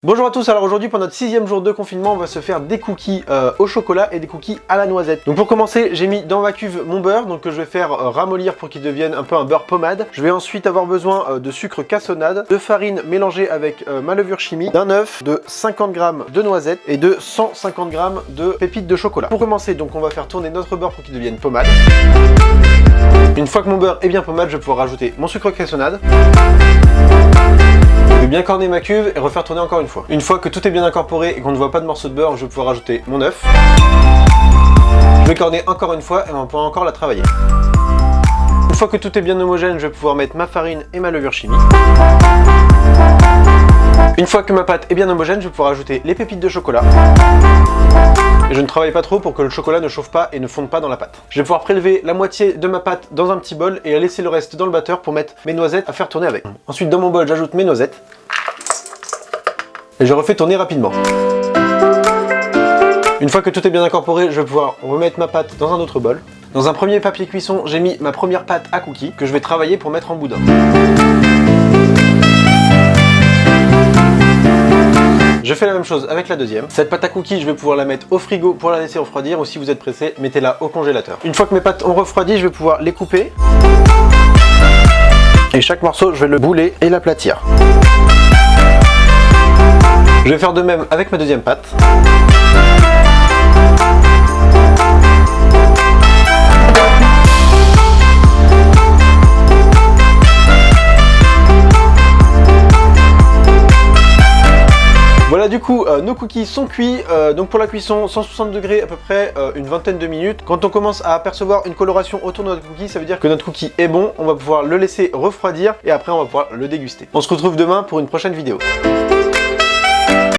Bonjour à tous, alors aujourd'hui pour notre 6e jour de confinement on va se faire des cookies au chocolat et des cookies à la noisette. Donc pour commencer j'ai mis dans ma cuve mon beurre, donc que je vais faire ramollir pour qu'il devienne un peu un beurre pommade. Je vais ensuite avoir besoin de sucre cassonade, de farine mélangée avec ma levure chimique, d'un œuf, de 50 g de noisettes et de 150 g de pépites de chocolat. Pour commencer donc on va faire tourner notre beurre pour qu'il devienne pommade. Une fois que mon beurre est bien pommade, je vais pouvoir rajouter mon sucre cassonade. Je vais bien corner ma cuve et refaire tourner encore une fois. Une fois que tout est bien incorporé et qu'on ne voit pas de morceaux de beurre, je vais pouvoir rajouter mon œuf. Je vais corner encore une fois et on va pouvoir encore la travailler. Une fois que tout est bien homogène, je vais pouvoir mettre ma farine et ma levure chimique. Une fois que ma pâte est bien homogène, je vais pouvoir ajouter les pépites de chocolat. Et je ne travaille pas trop pour que le chocolat ne chauffe pas et ne fonde pas dans la pâte. Je vais pouvoir prélever la moitié de ma pâte dans un petit bol et laisser le reste dans le batteur pour mettre mes noisettes à faire tourner avec. Ensuite dans mon bol j'ajoute mes noisettes. Et je refais tourner rapidement. Une fois que tout est bien incorporé, je vais pouvoir remettre ma pâte dans un autre bol. Dans un premier papier cuisson, j'ai mis ma première pâte à cookies que je vais travailler pour mettre en boudin. Je fais la même chose avec la deuxième. Cette pâte à cookies, je vais pouvoir la mettre au frigo pour la laisser refroidir, ou si vous êtes pressé, mettez-la au congélateur. Une fois que mes pâtes ont refroidi, je vais pouvoir les couper. Et chaque morceau, je vais le bouler et l'aplatir. Je vais faire de même avec ma deuxième pâte. Voilà, du coup nos cookies sont cuits, donc pour la cuisson 160 degrés à peu près une vingtaine de minutes. Quand on commence à apercevoir une coloration autour de notre cookie, ça veut dire que notre cookie est bon. On va pouvoir le laisser refroidir et après on va pouvoir le déguster. On se retrouve demain pour une prochaine vidéo.